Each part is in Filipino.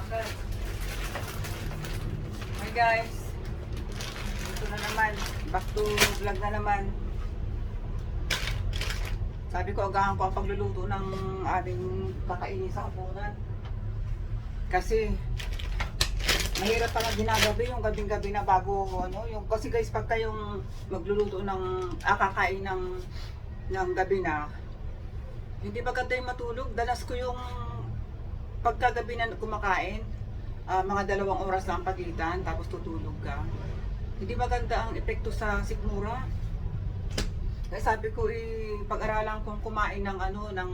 Hi guys, ito na naman, back to vlog na naman. Sabi ko agahan ko ang pagluluto ng aming kakainin sa hapunan. Kasi mahirap pala ginagabi yung gabing-gabi na bago ano, yung kasi guys pagka yung magluluto ng kakain ng gabi na, hindi maganda yung matulog. Danas ko yung pagkagabi na kumakain, mga 2 oras lang ang pagitan, tapos tutulog ka. Hindi maganda ang epekto sa sikmura. Kaya sabi ko, pag-aralan kong kumain ng ano, ng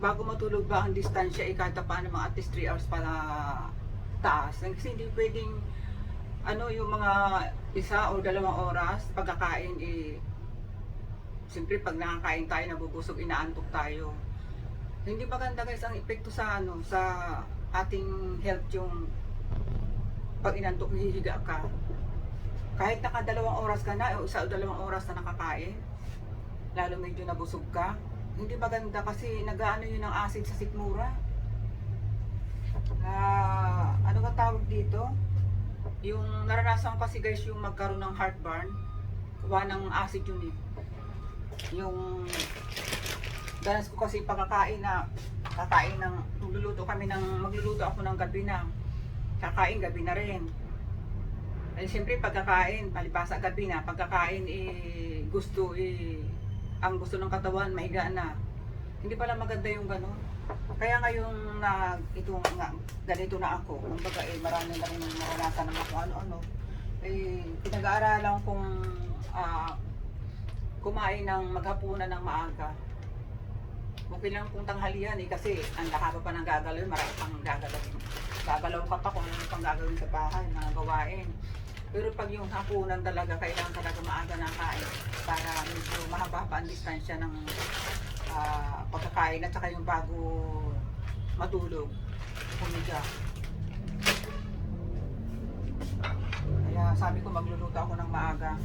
bago matulog ba ang distansya, kada pa ng mga at least 3 hours para taas. Kasi hindi pwedeng ano, yung mga 1 o 2 oras pagkakain, siyempre pag nakakain tayo, nabubusog, inaantok tayo. Hindi maganda guys ang epekto sa ano, sa ating health yung pag inantok, hihiga ka. Kahit naka 2 oras ka na o 1 o 2 oras na nakakain, lalo medyo nabusog ka, hindi maganda kasi nag-aano yun ng acid sa sikmura. Ano ka tawag dito? Yung naranasan ko kasi guys yung magkaroon ng heartburn, kuha ng acid yun eh. Yung danas ko kasi pagkakain na kakain ng magluluto ako ng gabi na kakain gabi na rin. Ay siyempre pagkakain palibasa gabi na pagkakain ang gusto ng katawan mahiga na. Hindi pala maganda yung gano'n. Kaya ngayon na ganito na ako. Kumbaga marami na rin naranasan ng ako ano-ano. Pinag-aaralan kong kumain ng maghapunan ng maaga. Okay lang kung tanghalian kasi ang haba pa ng gagalawin, marami pang gagalawin. Gagalaw ka pa kung ano pang gagawin sa bahay, mga gawain. Pero pag yung hapunan talaga, kailangan talaga maaga na kain para medyo mahaba pa ang distansya ng pagkakain at saka yung bago matulog, humiga. Kaya sabi ko magluluto ako ng maaga.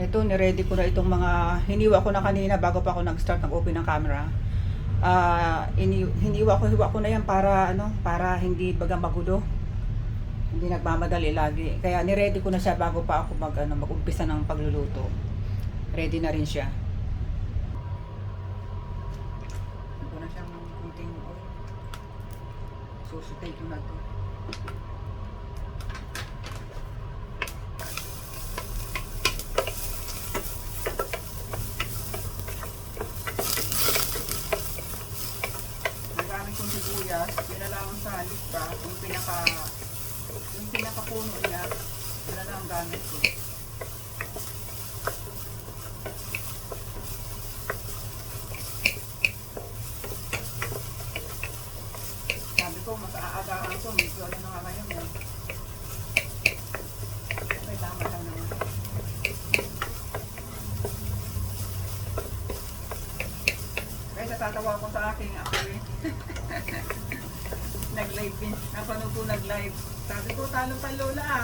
Ito, niready ko na itong mga, hiniwa ko na kanina bago pa ako nag-start ng-open ng camera. Hiwa ko na yan para hindi baga magulo. Hindi nagmamadali lagi. Kaya niready ko na siya bago pa ako mag-umpisa ng pagluluto. Ready na rin siya. Ito na siyang kunting oil. Susutay ko na ito. Yun na lang sa lista, yung pinakapuno niya, yun na lang ang gamit ko. Sabi ko, mas aagahan ko, medyo ano na nga ngayon yan. Okay, tama lang naman. Kaya natatawa ko sa aking ako eh. Nag-live din. Napanood ko nag-live. Sabi ko, talo pa lola ah.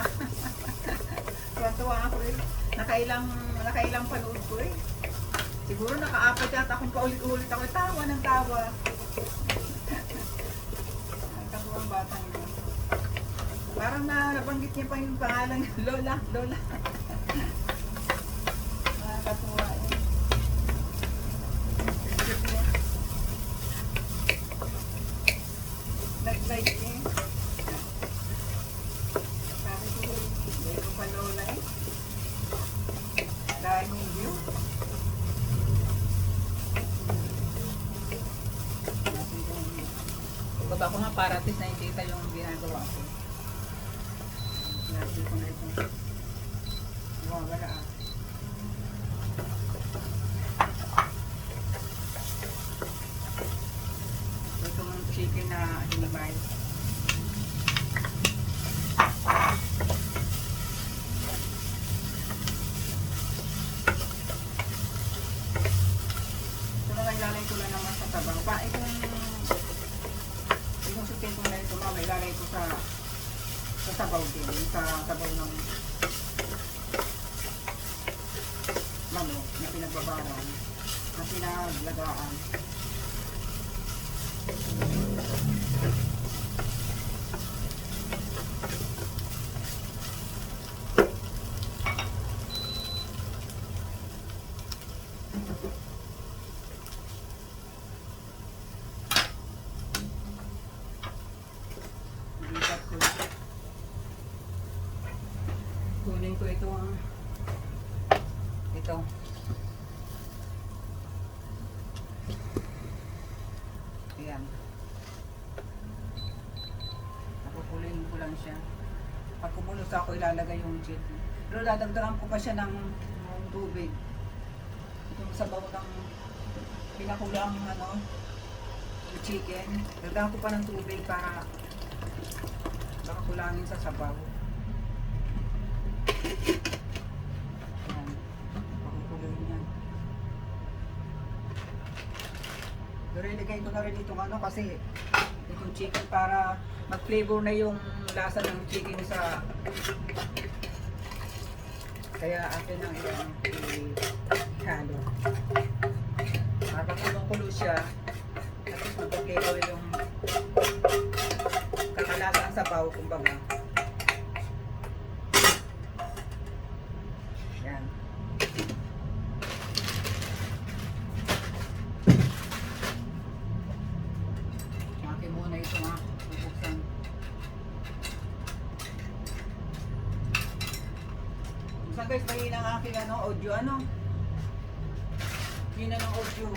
Tuwa-tuwa ako eh. Nakailang panood ko eh. Siguro naka-apat yata akong paulit-ulit ako. Tawa ng tawa. Ang katuwang batang ito. Parang nabanggit niya pa yung pangalan. Lola. Nakakatuwa eh. Nag-live eh. Sabi ko, hindi ko pa lola eh. Dahil yung view. Baba ko nga para at least nakikita yung ginagawa ko. Lagi ko na ito. Wala ah. Itong chicken na hinabay. Ito na lang ilalay ko lang naman sa tabang. Itong chicken ko na ito mama, ilalagay ko sa sabaw din, sa sabaw ng manok na pinagbabaran, na pinaglagaan. Kunin ko ito ayan, nakukuloyin ko lang siya. Pag kumulos ako, ilalagay yung chicken, pero dadagdagan ko pa siya ng tubig. Itong sabaw ng pinakulang yung chicken, dagdagan ko pa ng tubig para baka kulangin sa sabaw. Ayan, pakukuloyin yan. Pero ilagay ko na rin itong kasi itong chicken para mag-flavor na yung lasa ng chicken sa, kaya akin ang ihalo para kumukulo siya at least mag-flavor yung kakalasa ang sabaw kumbaga. Yan. Akin muna ito bubuksan. Buksan guys, mahina ang aking audio hina ng audio.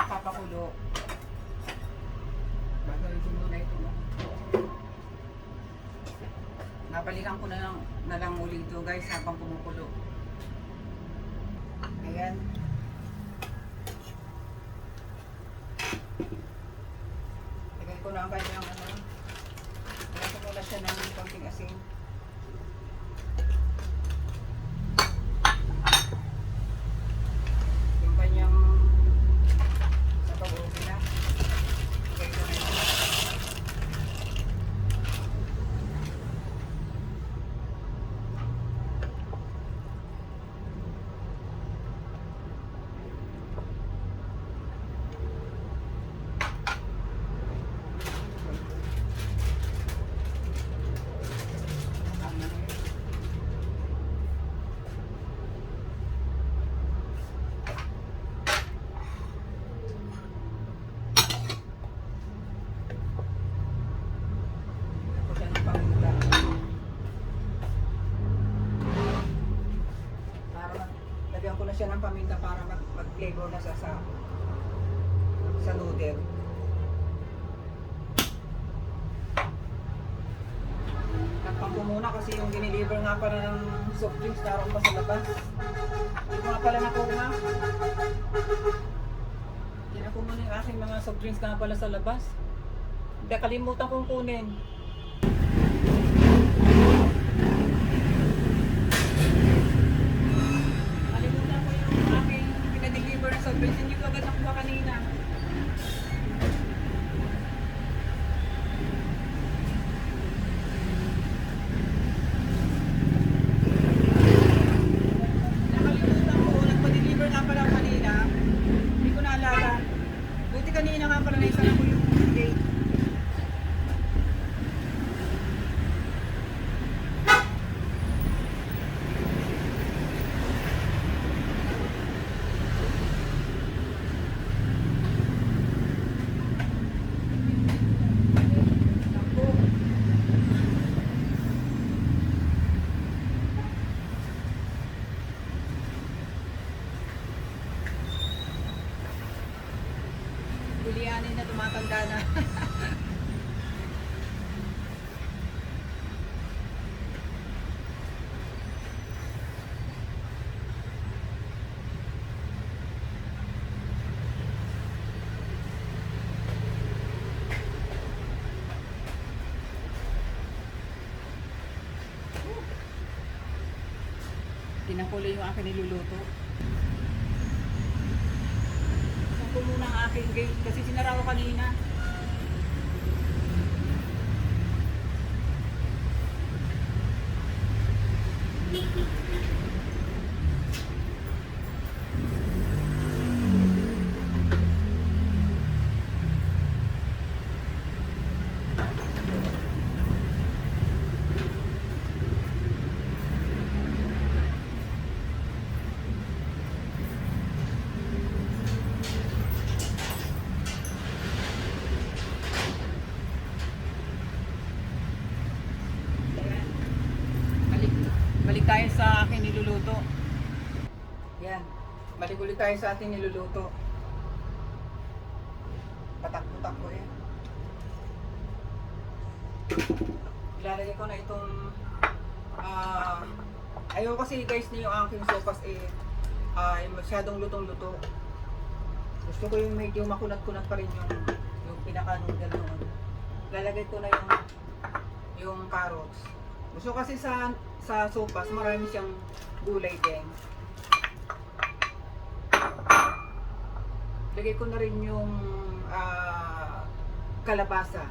Papakulo. Bagay ko muna ito. Nabalikan ko na lang uli ito guys habang kumukulo. Ayan. Lagay ko na ang kanyang lagay ko muna siya ng konting asin. Yung kanyang lagyan ko na siya ng paminta para mag-flavor na sa noodle. Takpan ko muna kasi yung diniliver nga pala ng soft drinks naroon pa sa labas. Hindi ko nga pala nakuha. Tinako muna yung aking mga soft drinks nga pala sa labas. Hindi, kalimutan kong kunin. Hindi ko agad nakuha kanina. Nakalimutan ko, nagpa-deliver nga pala kanina. Hindi ko naalala. Buti kanina nga pala naisa na ko yung date. Pinakulay yung akin niluluto. Saan ko muna ang aking gate kasi sinara ko kanina. Balik tayo sa aking niluluto. Yan. Balik ulit tayo sa ating niluluto. Patak-putak ko eh. Ilalagay ko na itong ayaw kasi guys na yung aking sopas ay masyadong lutong-luto. Gusto ko yung medyo makunat-kunat pa rin yung pinaka-noodle noon. Ilalagay ko na yung carrots. Gusto kasi sa sopas, marami siyang gulay din. Lagay ko na rin yung kalabasa.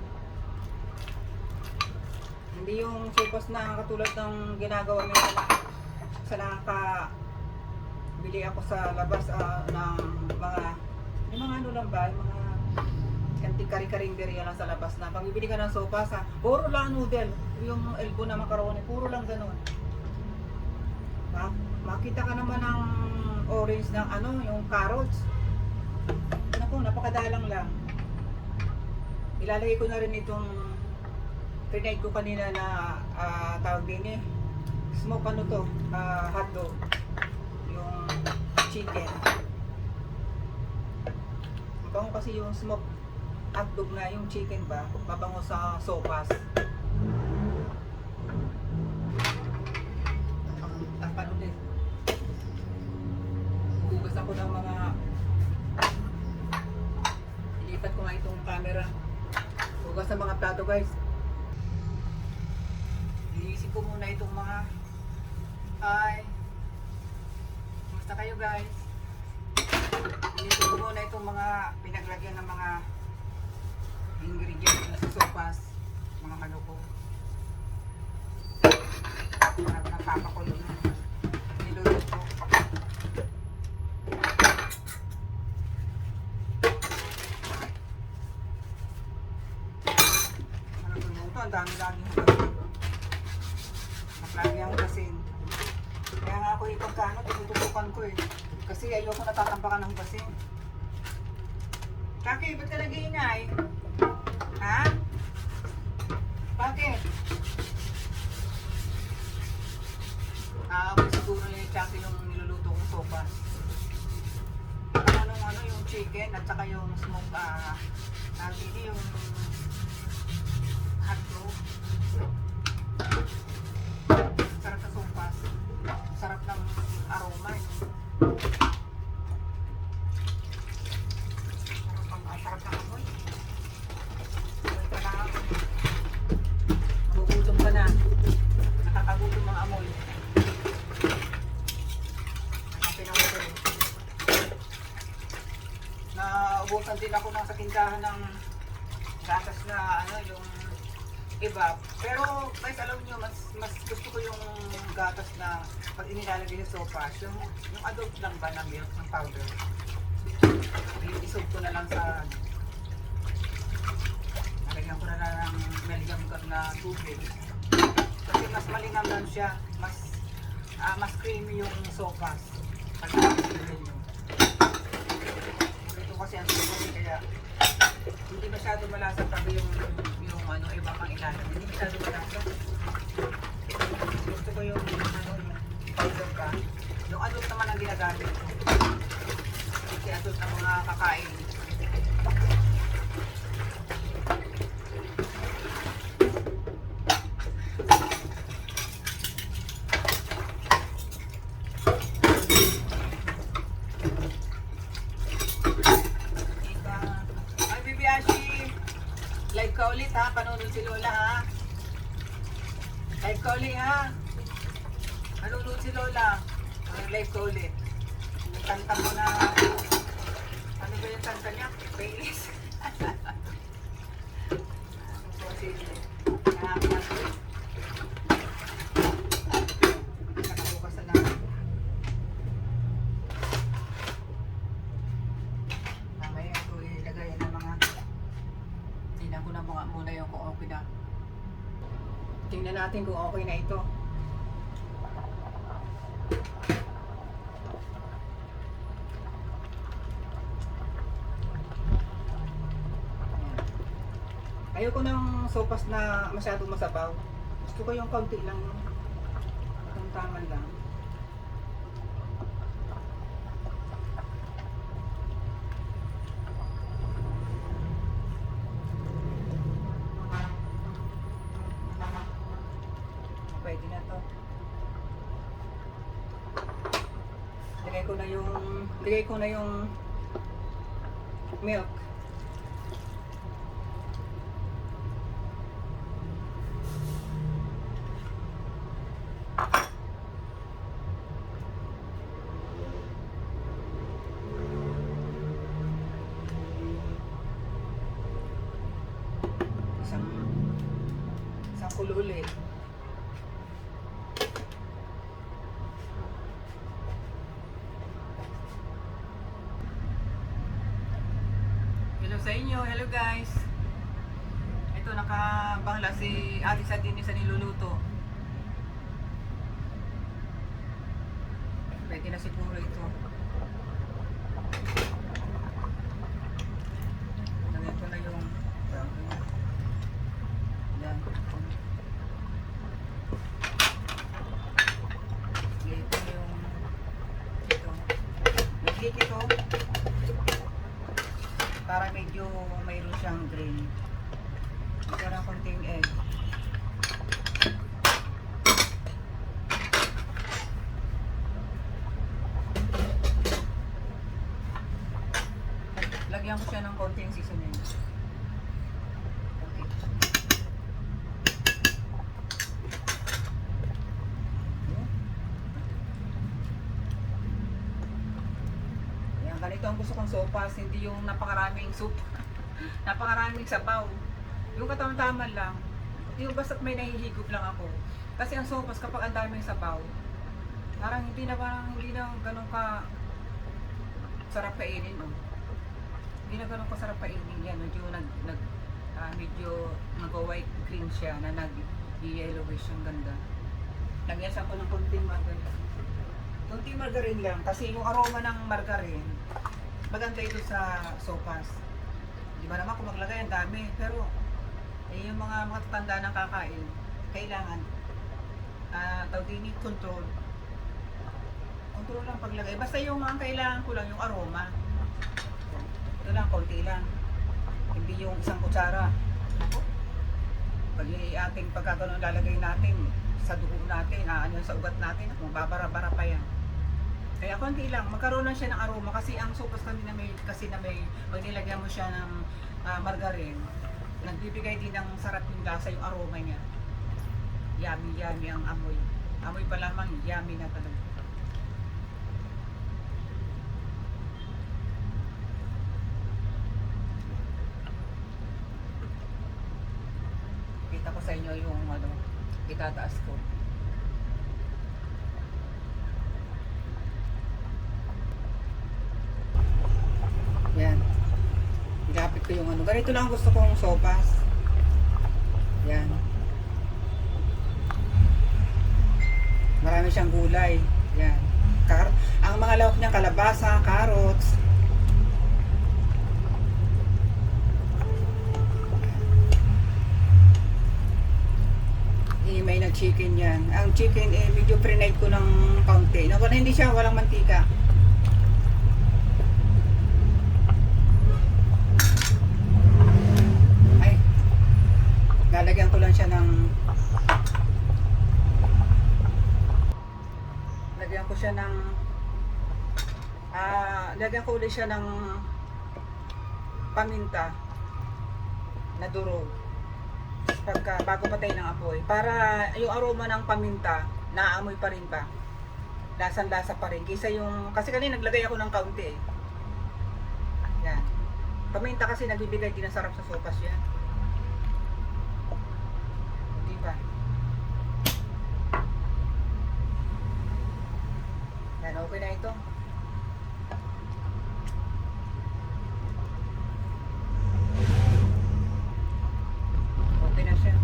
Hindi yung sopas na katulad ng ginagawa nila sa nakabili ako sa labas ng yung mga ano lang ba, yung mga kanting kari-karinderya lang sa labas na pag bibili ka ng sopas puro lang noodle, yung elbow na macaroni, puro lang ganun. Makita ka naman ng orange ng yung carrots. Naku, napakadalang lang. Ilalagay ko na rin itong trinade ko kanina na tawag din smoke hotdog, yung chicken. Mabango kasi yung smoke hotdog na yung chicken ba, mabango sa sopas. Takpan ulit. Hugas ako ng mga ilipat ko nga itong camera. Hugas ng mga plato guys. Iisip ko muna itong mga kumusta kayo guys? Iisip ko muna itong mga pinaglagyan ng mga ingredients sa sopas, mga maloko. Parang nagpapakulo ng niluluto. Ang dami-daming hugasin. Maglagi ang hugasin. Kaya nga ako ipagkano, tinututukan ko eh. Kasi ayoko natatampakan ng hugasin. Kaki, ba't ka nag-iingay? Ha? Bakit? Siguro yung Chucky yung niluluto kong sopas. Yung chicken at saka yung smoke, yung hotdog. Sarap sa sopas. Sarap ng aroma eh. Sarap ng amoy. Ito lang. Magugutom ka na. Nakakagutom ang amoy. Naubusan din ako sa tindahan ng gatas na yung iba. Pero guys, alam nyo, mas gusto ko yung gatas na pag inilalagay sa sopas, yung adult lang ba na milk ng powder. Isog ko na lang sa nalagyan ko na lang ng melgam na tubig. Kasi mas malinamnan siya, mas creamy yung sopas. Pag nilagay nyo. Ito kasi ang sopas kaya hindi masyado malasa tabi yung iba pang ilalagay. Hindi masyado malasa. Gusto ko yung powder ka. Yung adult naman ang ginagamit ko. Kasi adult na mga kakain. Live ka ulit ha, panunod si Lola ha. Live ka ulit ha. Panunod si Lola. Live ko ulit. Yung kanta mo na, ano ba yung kanta niya? Baileys. So, sige. Nakabukas na lang. Mamaya ko ilagay ng mga, tingnan ko na muna yung kung okay na. Tingnan natin kung okay na ito. Ayoko ng sopas na masyadong masabaw. Gusto ko yung kaunti lang, yung tama lang. Pwede na to. Lagay ko na yung milk. Isang kulo ulit. Hello sa inyo, hello guys. Ito nakabangla si Ate Sadini sa niluluto. Pwede na siguro ito. Lagyan ko na yung yan. Ito yung ito. Nag-cake ito. Para medyo mayroon siyang green. Ito na konting egg. Lagyan ko siya ng konting seasoning. Okay. Ayan, ganito ang gusto kong sopas, hindi yung napakaraming soup. Napakaraming sabaw. Yung katamtaman lang. Yung basta't may nahihigop lang ako. Kasi ang sopas kapag ang daming sabaw, parang hindi na ganun ka sarap kainin, oh. Hindi na ganun ka sarap kainin yan. Medyo nag-white cream siya na nag-yellowish ang ganda. Lagyan siya ko ng konting margarine. Konting margarine lang kasi yung aroma ng margarine maganda ito sa sopas. Di ba naman kung maglagay ang dami, pero yung mga matatanda ng kakain, kailangan tawag din control. Control lang paglagay. Basta yung ang kailangan ko lang yung aroma. Ito lang, konti lang. Hindi yung isang kutsara. Pag ating pagkaganon lalagay natin sa dugo natin, ano sa ugat natin, babara-bara pa yan. Kaya konti lang, magkaroon lang siya ng aroma kasi ang sopas kami na may pag nilagyan mo siya ng margarine, nagbibigay din ng sarap yung lasa, yung aroma niya. Yummy, yummy ang amoy. Amoy pa lamang, yummy na talaga. Kita ko sa inyo yung itataas ko. Yan. Ilapit ko yung ganito lang gusto kong sopas. Yan. Marami siyang gulay. Yan. Ang mga lawak niya, kalabasa, carrots. May nag-chicken yan. Ang chicken, medyo pre-night ko ng kaunti. Hindi siya, walang mantika. Lalagyan ko lang siya ng lagyan ko ulit siya ng paminta na durog bago patay ng apoy para yung aroma ng paminta naamoy pa rin pa. lasang-lasa pa rin. Kaysa yung, kasi kanina naglagay ako ng kaunti eh. Yan. Paminta kasi nagbibigay din ng sarap sa sopas yan. Diba? Yan, okay na ito. Okay na siya.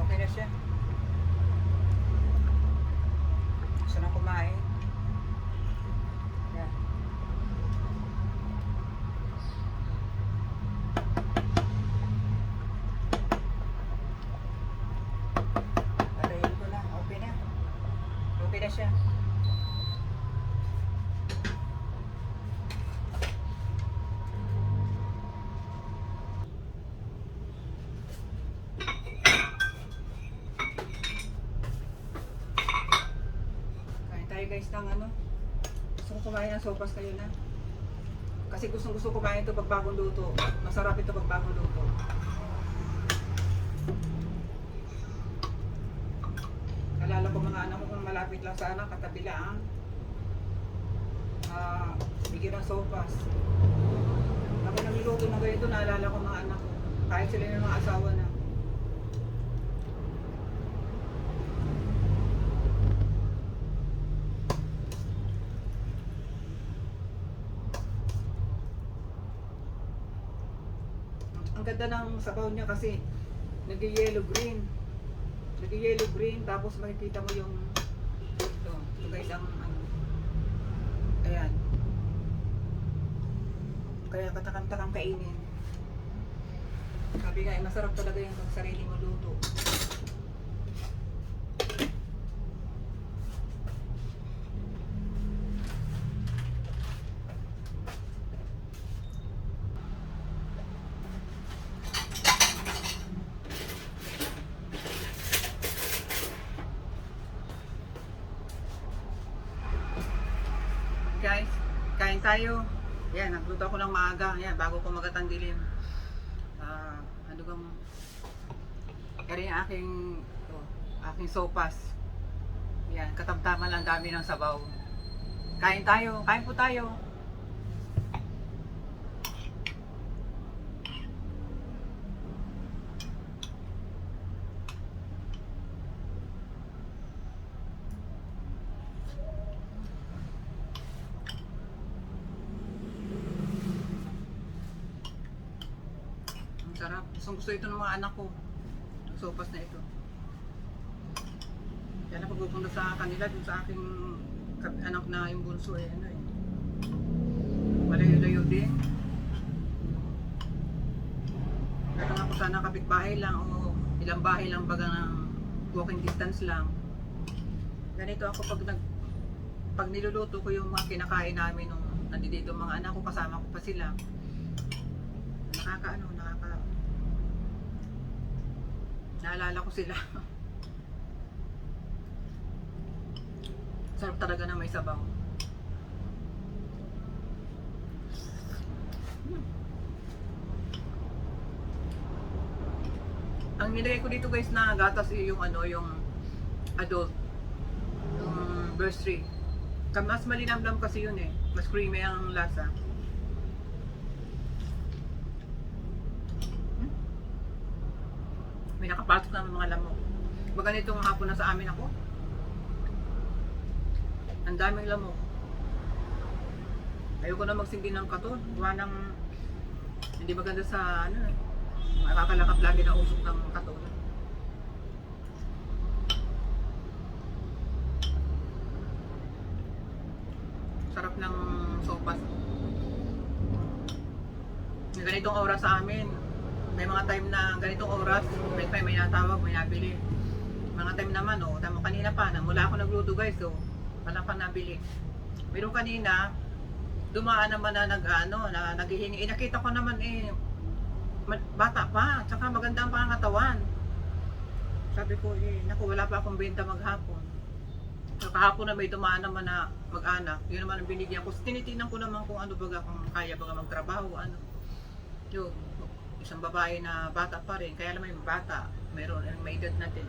Okay na siya. Gusto na kumain. Yan. Patayin ko na. Okay na. Okay na siya. Kain tayo guys ng ano. Gusto ko kumain ng sopas kayo na. Kasi gustong gusto kumain ito pag bagong luto. Masarap ito pag bagong luto. Alala ko mga anak ko kung malapit lang sa anak, katabi lang. Bigyan ng sopas. Ako nagluluto na ganito, naalala ko mga anak ko. Kahit sila ng mga asawa na. Ang ganda ng sabaw niya kasi nag-yellow green. Nag-yellow green tapos makikita mo yung ito guys ang ano. Ayan. Kaya katakam-takam kainin. Sabi nga, masarap talaga yung pag sarili mo luto. Guys, kain tayo. Yan, nagluto ako ng maaga. Yan, bago kumagat ang dilim. Ano bang... Kaya yung aking sopas. Yan, katamtaman lang dami ng sabaw. Kain tayo. Kain po tayo. Sarap. Gusto ito ng mga anak ko. Sopas na ito. Kaya na pagpupunta sa kanila, dun sa aking anak na yung bunso eh. Ano eh. Malayo-layo din. Kaya nga po sana kapitbahay lang o ilang bahay lang baga ng walking distance lang. Ganito ako pag niluluto ko yung mga kinakain namin nung nandito mga anak ko, kasama ko pa sila. Naalala ko sila. Sarap talaga na may sabaw. Ang nilagay ko dito guys na gatas yung ano, yung adult, yung bursary. Mas malinamnam kasi yun eh. Mas creamy ang lasa. May nakapatok na mga lamok. Baga nitong hapon na sa amin ako. Ang daming lamok. Ayoko na magsindi ng katon. Gawa ng hindi maganda sa ano. Makakalakap lagi na usok ng katon. Sarap ng sopas. May ganitong oras sa amin. May mga time na ganitong oras, may natawag, may nabili. Mga time naman, tama kanina pa, mula ako nagluto guys, wala pa nabili. Pero kanina, dumaan naman na naghihingi. Nakita ko naman bata pa, tsaka maganda ang pangatawan. Sabi ko, naku, wala pa akong benta maghapon. So, kahapon na may dumaan naman na mag-anak, yun naman ang binigyan ko. Tinitingnan ko naman kung ano baga, kung kaya baga magtrabaho, ano. Yun. Isang babae na bata pa rin, kaya naman yung bata, may edad natin.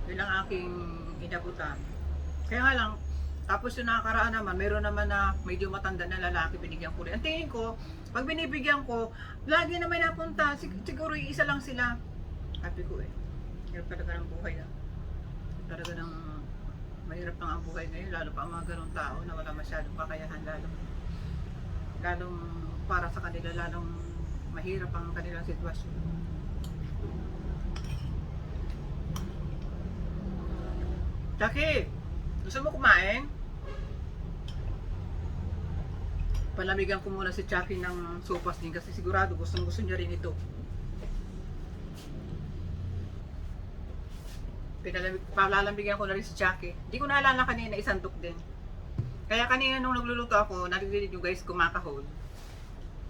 Yun ang aking inabutan. Kaya nga lang, tapos yung nakakaraan naman, meron naman na medyo matanda na lalaki, binigyan ko rin. Ang tingin ko, pag binibigyan ko, lagi na may napunta, siguro yung isa lang sila. Sabi ko eh, hirap talaga ng buhay na. Talaga ng mahirap lang ang buhay ngayon, lalo pa ang mga ganong tao na wala masyadong kakayahan, lalong para sa kanila, lalong mahirap ang kanilang sitwasyon. Jackie, gusto mo kumain? Palamigan ko muna si Jackie ng sopas din kasi sigurado gusto niya rin ito. Palalambigan ko na rin si Jackie. Hindi ko naalala kanina, isantok din. Kaya kanina nung nagluluto ako, narinig yung guys kumakahol.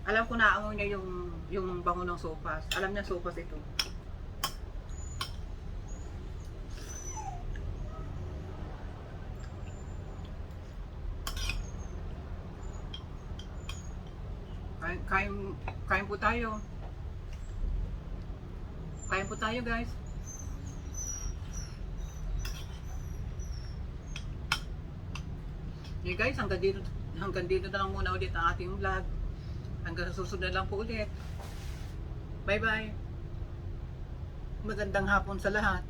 Alam ko na amoy niya yung bango ng sopas. Alam niya sopas ito. Kain po tayo. Kain po tayo, guys. Okay guys, hanggang dito na lang muna ulit ang ating vlog. Hanggang sa susunod lang po ulit. Bye bye. Magandang hapon sa lahat.